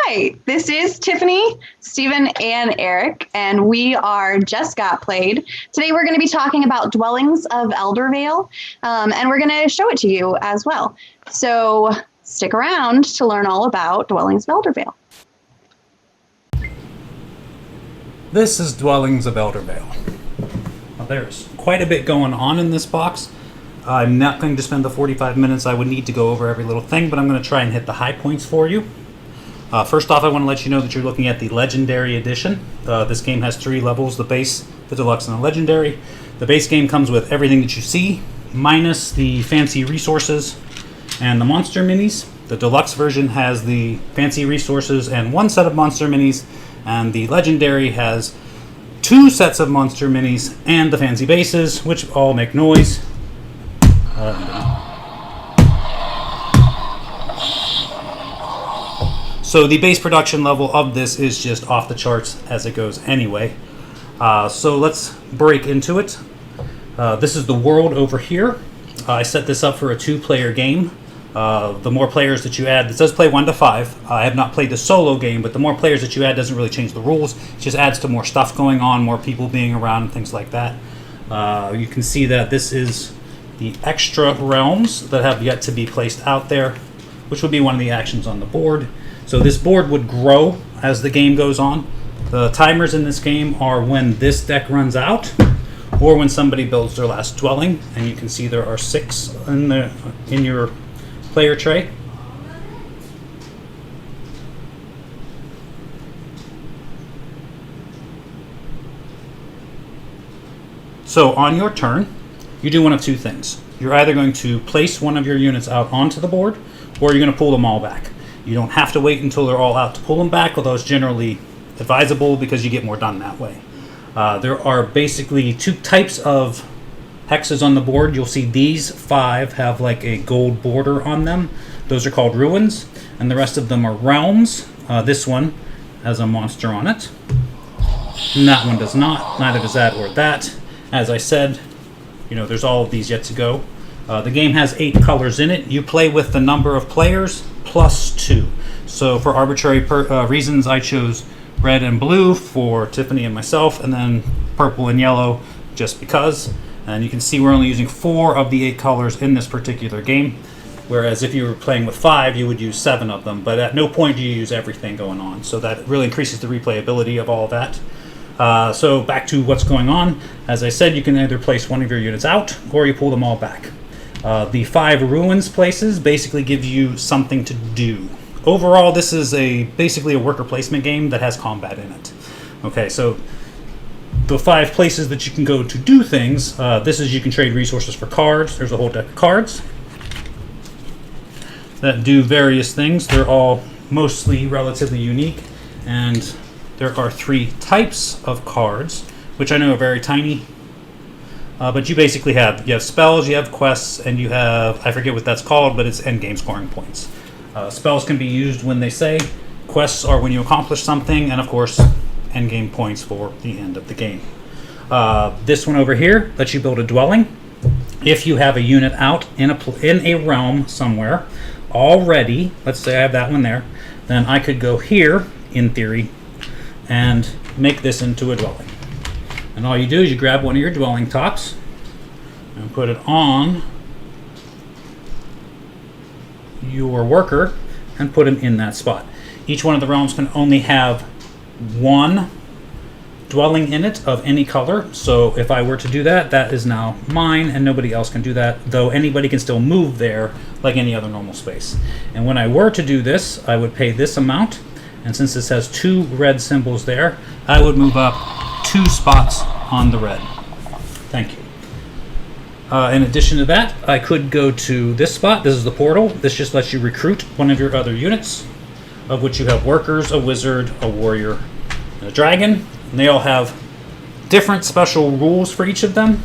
Hi, this is Tiffany, Steven, and Eric, and we are Just Got Played. Today we're going to be talking about Dwellings of Eldervale, and we're going to show it to you as well. So stick around to learn all about Dwellings of Eldervale. This is Dwellings of Eldervale. Now, there's quite a bit going on in this box. I'm not going to spend the 45 minutes I would need to go over every little thing, but I'm going to try and hit the high points for you. First off, I want to let you know that you're looking at the Legendary Edition. This game has 3 levels, the base, the deluxe, and the Legendary. The base game comes with everything that you see, minus the fancy resources and the monster minis. The deluxe version has the fancy resources and 1 set of monster minis, and the Legendary has 2 sets of monster minis and the fancy bases, which all make noise. So the base production level of this is just off the charts as it goes anyway. So let's break into it. This is the world over here. I set this up for a 2-player game. The more players that you add, it does play 1 to 5. I have not played the solo game, but the more players that you add doesn't really change the rules. It just adds to more stuff going on, more people being around, and things like that. You can see that this is the extra realms that have yet to be placed out there, which would be one of the actions on the board. So this board would grow as the game goes on. The timers in this game are when this deck runs out, or when somebody builds their last dwelling, and you can see there are 6 in your player tray. So on your turn, you do one of 2 things. You're either going to place one of your units out onto the board, or you're going to pull them all back. You don't have to wait until they're all out to pull them back, although it's generally advisable because you get more done that way. There are basically 2 types of hexes on the board. You'll see these 5 have like a gold border on them. Those are called ruins, and the rest of them are realms. This one has a monster on it, and that one does not. Neither does that or that. As I said, there's all of these yet to go. The game has 8 colors in it. You play with the number of players plus 2. So for arbitrary reasons, I chose red and blue for Tiffany and myself, and then purple and yellow just because. And you can see we're only using 4 of the 8 colors in this particular game, whereas if you were playing with 5, you would use 7 of them. But at no point do you use everything going on. So that really increases the replayability of all that. So back to what's going on. As I said, you can either place one of your units out, or you pull them all back. The 5 ruins places basically give you something to do. Overall, this is basically a worker placement game that has combat in it. Okay, so the 5 places that you can go to do things, this is you can trade resources for cards. There's a whole deck of cards that do various things. They're all mostly relatively unique, and there are 3 types of cards, which I know are very tiny. But you basically have spells, you have quests, and you have, I forget what that's called, but it's endgame scoring points. Spells can be used when they say, quests are when you accomplish something, and of course, endgame points for the end of the game. This one over here lets you build a dwelling. If you have a unit out in a realm somewhere already, let's say I have that one there, then I could go here, in theory, and make this into a dwelling. And all you do is you grab one of your dwelling tops and put it on your worker and put him in that spot. Each one of the realms can only have 1 dwelling in it of any color. So if I were to do that, that is now mine, and nobody else can do that, though anybody can still move there like any other normal space. And when I were to do this, I would pay this amount, and since this has 2 red symbols there, I would move up 2 spots on the red. Thank you. In addition to that, I could go to this spot. This is the portal. This just lets you recruit one of your other units, of which you have workers, a wizard, a warrior, and a dragon. And they all have different special rules for each of them.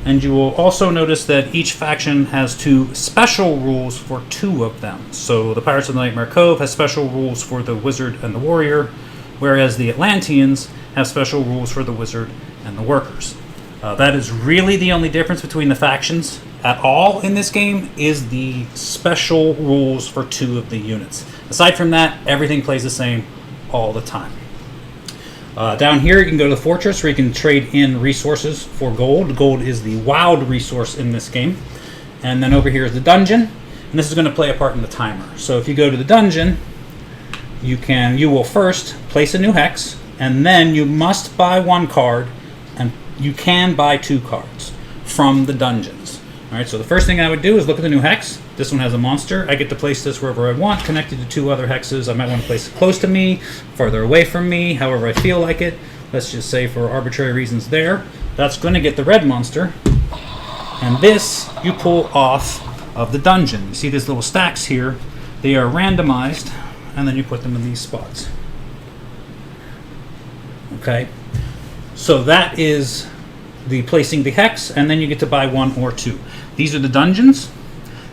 And you will also notice that each faction has 2 special rules for 2 of them. So the Pirates of the Nightmare Cove has special rules for the wizard and the warrior, whereas the Atlanteans have special rules for the wizard and the workers. That is really the only difference between the factions at all in this game, is the special rules for 2 of the units. Aside from that, everything plays the same all the time. Down here, you can go to the fortress where you can trade in resources for gold. Gold is the wild resource in this game. And then over here is the dungeon, and this is going to play a part in the timer. So if you go to the dungeon, you will first place a new hex, and then you must buy 1 card, and you can buy 2 cards from the dungeons. All right, so the first thing I would do is look at the new hex. This one has a monster. I get to place this wherever I want, connected to 2 other hexes. I might want to place it close to me, farther away from me, however I feel like it. Let's just say for arbitrary reasons there. That's going to get the red monster. And this you pull off of the dungeon. You see these little stacks here. They are randomized, and then you put them in these spots. Okay? So that is the placing the hex, and then you get to buy 1 or 2. These are the dungeons.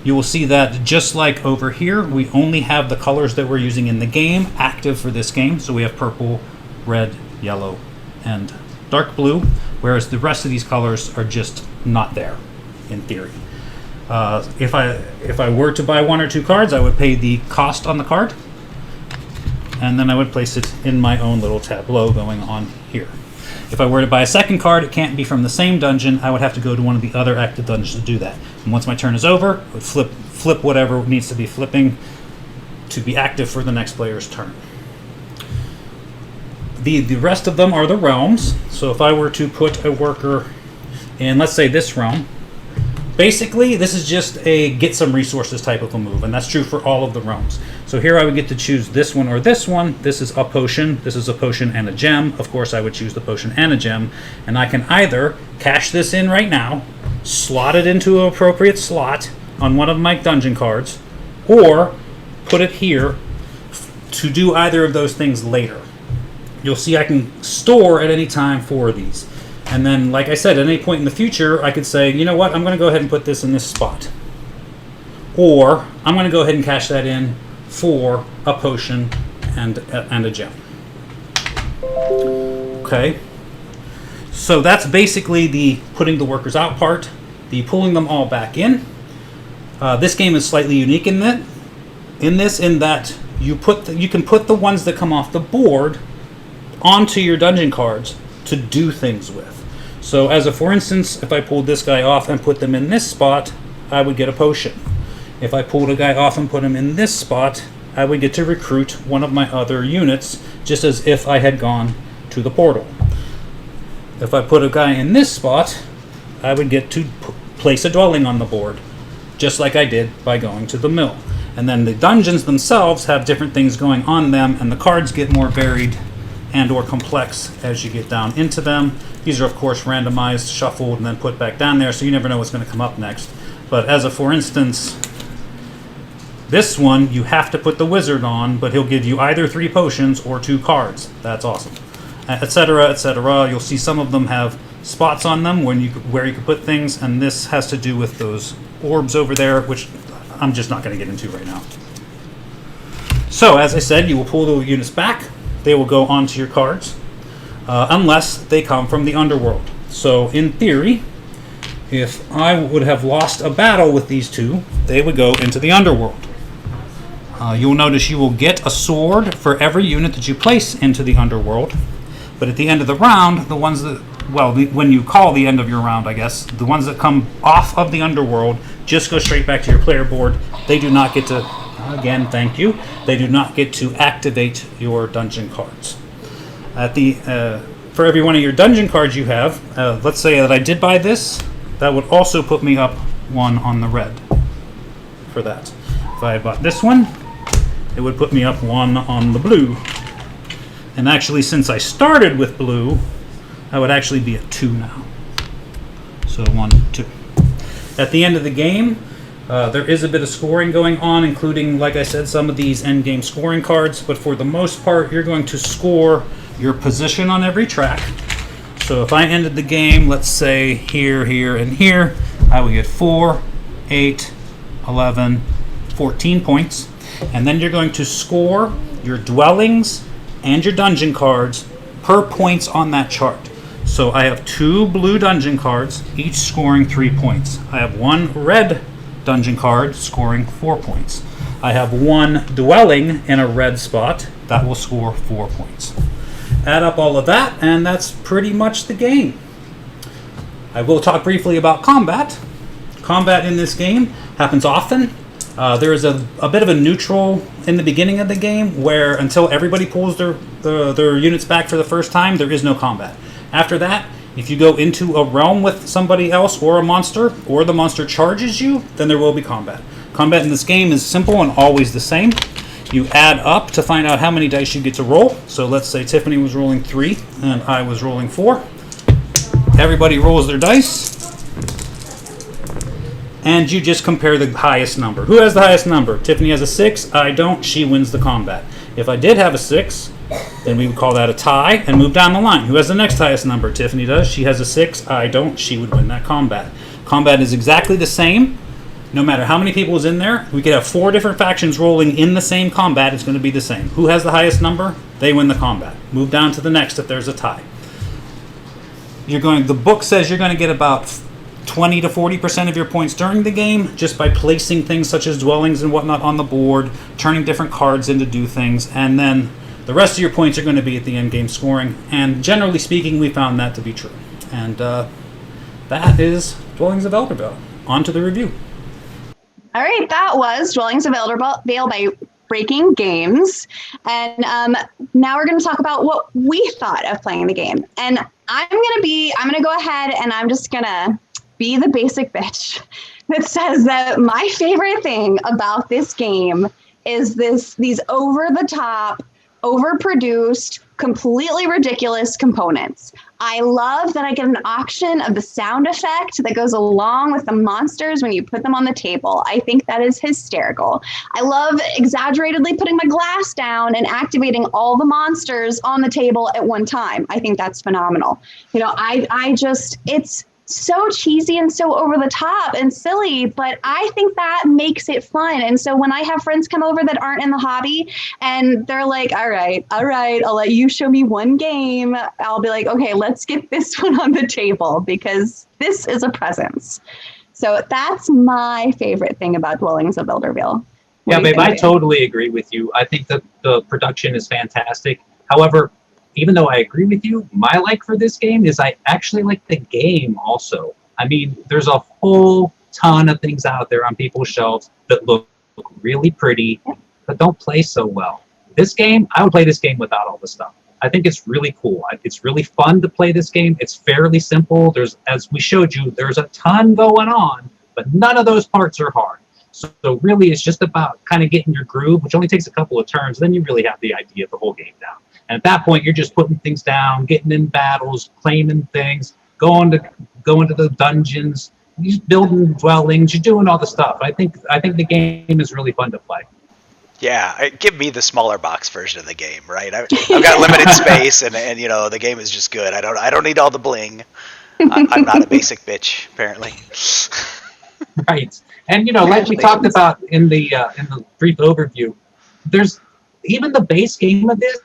You will see that just like over here, we only have the colors that we're using in the game active for this game. So we have purple, red, yellow, and dark blue, whereas the rest of these colors are just not there in theory. If I were to buy 1 or 2 cards, I would pay the cost on the card, and then I would place it in my own little tableau going on here. If I were to buy a second card, it can't be from the same dungeon. I would have to go to one of the other active dungeons to do that. And once my turn is over, I would flip whatever needs to be flipping to be active for the next player's turn. The rest of them are the realms. So if I were to put a worker in, let's say, this realm, basically this is just a get some resources type of a move, and that's true for all of the realms. So here I would get to choose this one or this one. This is a potion, this is a potion and a gem. Of course I would choose the potion and a gem, and I can either cash this in right now, slot it into an appropriate slot on one of my dungeon cards, or put it here to do either of those things later. You'll see I can store at any time for these. And then, like I said, at any point in the future, I could say, you know what, I'm going to go ahead and put this in this spot. Or I'm going to go ahead and cash that in for a potion and a gem. Okay. So that's basically the putting the workers out part, the pulling them all back in. This game is slightly unique in that you can put the ones that come off the board onto your dungeon cards to do things with. So for instance, if I pulled this guy off and put them in this spot, I would get a potion. If I pulled a guy off and put him in this spot, I would get to recruit one of my other units, just as if I had gone to the portal. If I put a guy in this spot, I would get to place a dwelling on the board, just like I did by going to the mill. And then the dungeons themselves have different things going on them, and the cards get more varied and or complex as you get down into them. These are of course randomized, shuffled, and then put back down there, so you never know what's going to come up next. But for instance, this one you have to put the wizard on, but he'll give you either 3 potions or 2 cards. That's awesome. Etc., etc. You'll see some of them have spots on them where you can put things, and this has to do with those orbs over there, which I'm just not going to get into right now. So as I said, you will pull the units back. They will go onto your cards, unless they come from the Underworld. So in theory, if I would have lost a battle with these 2, they would go into the Underworld. You'll notice you will get a sword for every unit that you place into the Underworld, but at the end of the round, the ones that, when you call the end of your round, I guess, the ones that come off of the Underworld just go straight back to your player board. They do not get to, again, thank you, they do not get to activate your dungeon cards. For every one of your dungeon cards you have, let's say that I did buy this, that would also put me up 1 on the red for that. If I had bought this one, it would put me up 1 on the blue. And actually, since I started with blue, I would actually be at 2 now. So 1, 2. At the end of the game, there is a bit of scoring going on, including, like I said, some of these endgame scoring cards, but for the most part, you're going to score your position on every track. So if I ended the game, let's say here, here, and here, I would get 4, 8, 11, 14 points. And then you're going to score your dwellings and your dungeon cards per points on that chart. So I have 2 blue dungeon cards, each scoring 3 points. I have 1 red dungeon card scoring 4 points. I have 1 dwelling in a red spot that will score 4 points. Add up all of that, and that's pretty much the game. I will talk briefly about combat. Combat in this game happens often. There is a bit of a neutral in the beginning of the game where until everybody pulls their units back for the first time, there is no combat. After that, if you go into a realm with somebody else or a monster, or the monster charges you, then there will be combat. Combat in this game is simple and always the same. You add up to find out how many dice you get to roll. So let's say Tiffany was rolling 3 and I was rolling 4. Everybody rolls their dice. And you just compare the highest number. Who has the highest number? Tiffany has a 6. I don't. She wins the combat. If I did have a 6, then we would call that a tie and move down the line. Who has the next highest number? Tiffany does. She has a 6. I don't. She would win that combat. Combat is exactly the same. No matter how many people is in there, we could have 4 different factions rolling in the same combat. It's going to be the same. Who has the highest number? They win the combat. Move down to the next if there's a tie. The book says you're going to get about 20 to 40% of your points during the game just by placing things such as dwellings and whatnot on the board, turning different cards in to do things, and then the rest of your points are going to be at the end game scoring. And generally speaking, we found that to be true. And that is Dwellings of Eldervale. On to the review. All right, that was Dwellings of Eldervale by Breaking Games. And now we're going to talk about what we thought of playing the game. And I'm going to go ahead and I'm just going to be the basic bitch that says that my favorite thing about this game is these over-the-top, overproduced, completely ridiculous components. I love that I get an auction of the sound effect that goes along with the monsters when you put them on the table. I think that is hysterical. I love exaggeratedly putting my glass down and activating all the monsters on the table at one time. I think that's phenomenal. It's so cheesy and so over the top and silly, but I think that makes it fun. And so when I have friends come over that aren't in the hobby and they're like, all right, I'll let you show me one game. I'll be like, okay, let's get this one on the table because this is a presence. So that's my favorite thing about Dwellings of Eldervale. Yeah, babe, I totally agree with you. I think that the production is fantastic. However, even though I agree with you, my like for this game is I actually like the game also. I mean, there's a whole ton of things out there on people's shelves that look really pretty, but don't play so well. This game, I would play this game without all the stuff. I think it's really cool. It's really fun to play this game. It's fairly simple. As we showed you, there's a ton going on, but none of those parts are hard. So really, it's just about kind of getting your groove, which only takes a couple of turns. Then you really have the idea of the whole game down. And at that point, you're just putting things down, getting in battles, claiming things, going to the dungeons, you're building dwellings, you're doing all the stuff. I think the game is really fun to play. Yeah, give me the smaller box version of the game, right? I've got limited space, and the game is just good. I don't need all the bling. I'm not a basic bitch, apparently. Right, and like we talked about in the brief overview, there's even the base game of this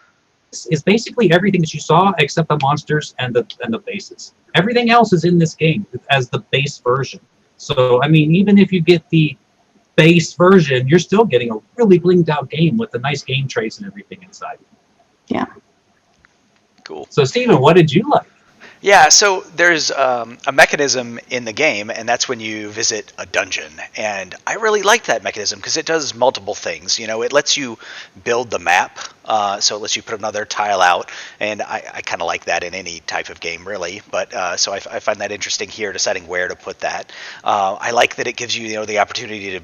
is basically everything that you saw except the monsters and the bases. Everything else is in this game as the base version. So I mean, even if you get the base version, you're still getting a really blinged out game with the nice game trays and everything inside. Yeah. Cool. So Steven, what did you like? Yeah, so there's a mechanism in the game, and that's when you visit a dungeon. And I really like that mechanism because it does multiple things. It lets you build the map, so it lets you put another tile out. And I kind of like that in any type of game, really. But so I find that interesting here, deciding where to put that. I like that it gives you, the opportunity to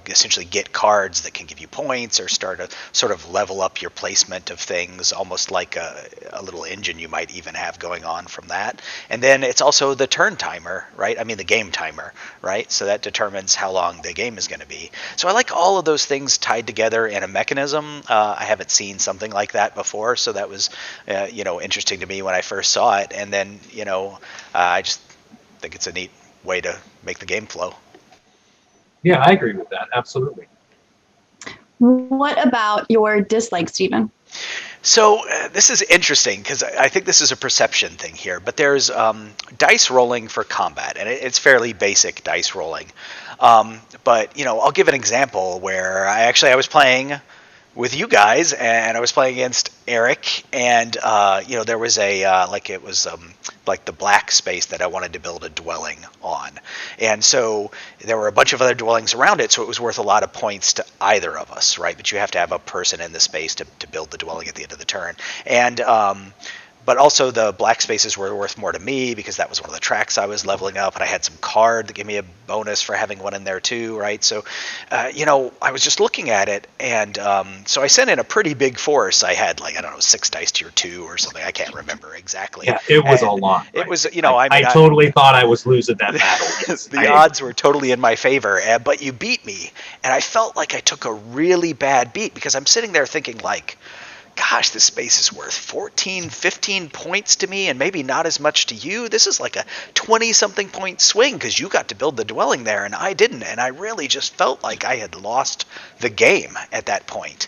essentially get cards that can give you points or start to sort of level up your placement of things, almost like a little engine you might even have going on from that. And then it's also the turn timer, right? I mean, the game timer, right? So that determines how long the game is going to be. So I like all of those things tied together in a mechanism. I haven't seen something like that before, so that was, interesting to me when I first saw it. And then, I just think it's a neat way to make the game flow. Yeah, I agree with that. Absolutely. What about your dislike, Stephen? So this is interesting because I think this is a perception thing here. But there's dice rolling for combat, and it's fairly basic dice rolling. But I'll give an example where I was playing with you guys, and I was playing against Eric, and there was like the black space that I wanted to build a dwelling on, and so there were a bunch of other dwellings around it, so it was worth a lot of points to either of us, right? But you have to have a person in the space to build the dwelling at the end of the turn, and but also the black spaces were worth more to me because that was one of the tracks I was leveling up, and I had some card that gave me a bonus for having one in there too, right? So, I was just looking at it, and so I sent in a pretty big force. I had 6 dice tier 2 or something. I can't remember exactly. Yeah, it was a lot. Right? It was, I totally thought I was losing that battle. The odds were totally in my favor, but you beat me, and I felt like I took a really bad beat because I'm sitting there thinking gosh, this space is worth 14, 15 points to me and maybe not as much to you. This is like a 20-something point swing because you got to build the dwelling there and I didn't. And I really just felt like I had lost the game at that point.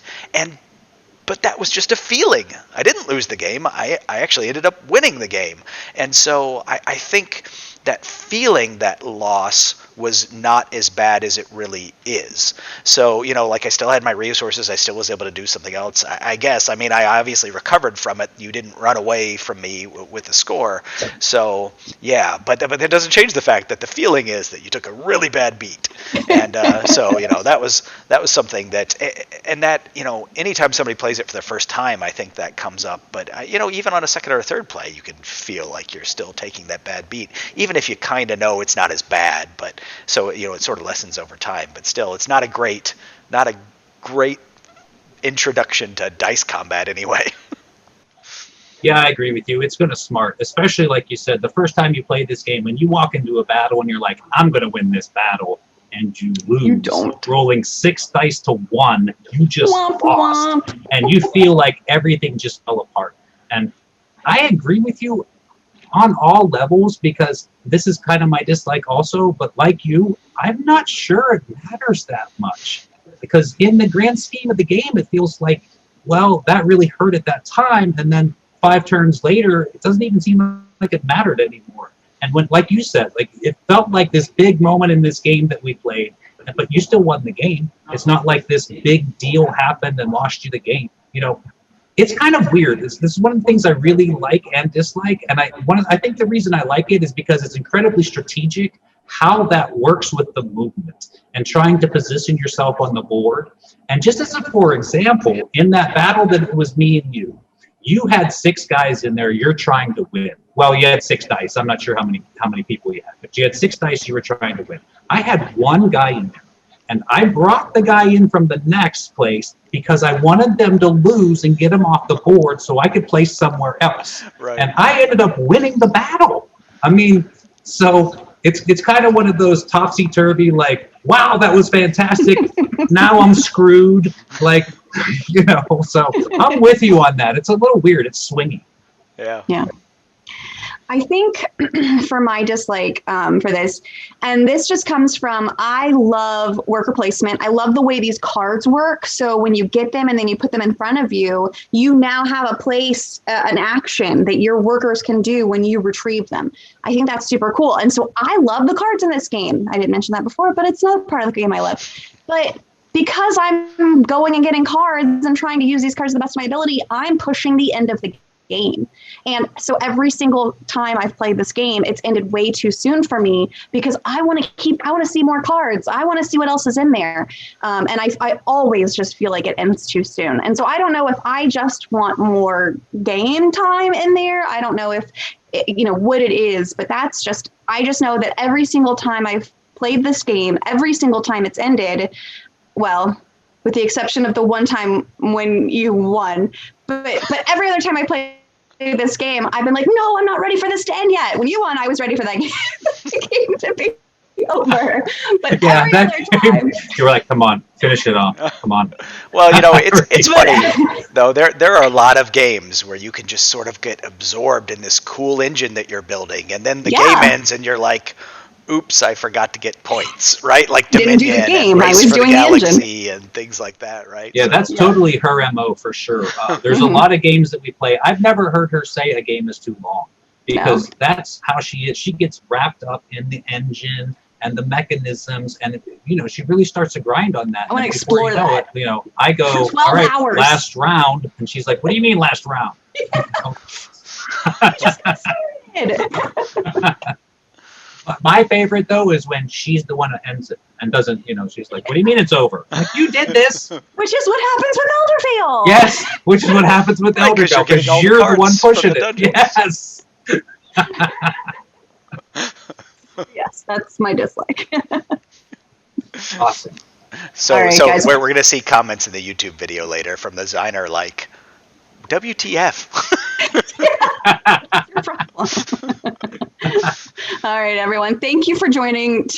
But that was just a feeling. I didn't lose the game. I actually ended up winning the game. And so I think that feeling that loss was not as bad as it really is. So, I still had my resources. I still was able to do something else, I guess. I mean, I obviously recovered from it. You didn't run away from me with the score. So, yeah, but that doesn't change the fact that the feeling is that you took a really bad beat. And that was something that, and that, anytime somebody plays it for the first time, I think that comes up. But, even on a second or a third play, you can feel like you're still taking that bad beat, even if you kind of know it's not as bad. But so it sort of lessens over time, but still it's not a great introduction to dice combat anyway. Yeah, I agree with you. It's going to smart, especially like you said, the first time you play this game, when you walk into a battle and you're like, I'm going to win this battle, and you lose. You don't. Rolling 6 dice to 1, you just Womp lost. womp. And you feel like everything just fell apart. And I agree with you on all levels, because this is kind of my dislike also, but like you, I'm not sure it matters that much, because in the grand scheme of the game, it feels like, well, that really hurt at that time, and then 5 turns later, it doesn't even seem like it mattered anymore. And when, like you said, it felt like this big moment in this game that we played, but you still won the game. It's not like this big deal happened and lost you the game. It's kind of weird. This is one of the things I really like and dislike. And I think the reason I like it is because it's incredibly strategic how that works with the movement and trying to position yourself on the board. And just as for example, in that battle that it was me and you had 6 guys in there you're trying to win. Well, you had 6 dice. I'm not sure how many people you had, but you had 6 dice you were trying to win. I had 1 guy in there. And I brought the guy in from the next place because I wanted them to lose and get him off the board so I could play somewhere else. Right. And I ended up winning the battle. I mean, so it's kind of one of those topsy-turvy, wow, that was fantastic. Now I'm screwed. So I'm with you on that. It's a little weird. It's swingy. Yeah. Yeah. I think for my dislike for this, and this just comes from, I love worker placement. I love the way these cards work. So when you get them and then you put them in front of you, you now have a place, an action that your workers can do when you retrieve them. I think that's super cool. And so I love the cards in this game. I didn't mention that before, but it's another part of the game I love. But because I'm going and getting cards and trying to use these cards to the best of my ability, I'm pushing the end of the game. And so every single time I've played this game, it's ended way too soon for me because I want to see more cards. I want to see what else is in there. And I always just feel like it ends too soon. And so I don't know if I just want more game time in there. I don't know if, what it is, but I just know that every single time I've played this game, every single time it's ended, well, with the exception of the one time when you won. But every other time I play this game, I've been like, no, I'm not ready for this to end yet. When you won, I was ready for that game to be over. But every other time, you were like, come on, finish it off. Come on. Well, it's funny though. There are a lot of games where you can just sort of get absorbed in this cool engine that you're building, and then the game ends, and you're like, oops, I forgot to get points, right? Like Didn't do Dominion the game, and I Race was for doing the the engine. Galaxy and things like that, right? Yeah, So- that's totally her MO for sure. There's a lot of games that we play. I've never heard her say a game is too long because that's how she is. She gets wrapped up in the engine and the mechanisms, and she really starts to grind on that. I wanna And before explore you know that. it, I go, 12 all right, hours. last round, and she's like, "What do you mean last round?" My favorite though is when she's the one that ends it and doesn't. She's like, "What do you mean it's over?" I'm like, you did this. Which is what happens with Eldervale. Yes, which is what happens with Right, 'cause Eldervale you're because getting all the you're the cards one from pushing the it. dungeons. Yes. Yes, that's my dislike. Awesome. So, All right, so guys. we're going to see comments in the YouTube video later from the designer like, WTF? Your problem. All right, everyone. Thank you for joining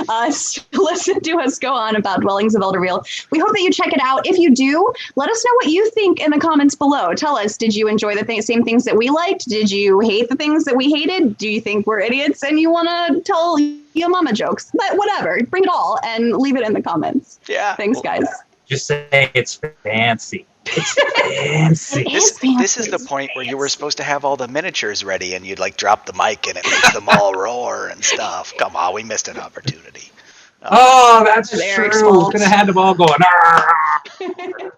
us to listen to us go on about Dwellings of Eldervale. We hope that you check it out. If you do, let us know what you think in the comments below. Tell us, did you enjoy the same things that we liked? Did you hate the things that we hated? Do you think we're idiots and you want to tell your mama jokes? But whatever, bring it all and leave it in the comments. Yeah. Thanks, guys. Just say it's fancy. It's fancy. This is the point where you were supposed to have all the miniatures ready and you'd like drop the mic and it makes them all roar and stuff. Come on, we missed an opportunity. Oh, that's Eric's true. fault. Could have had them all going. "Arr!"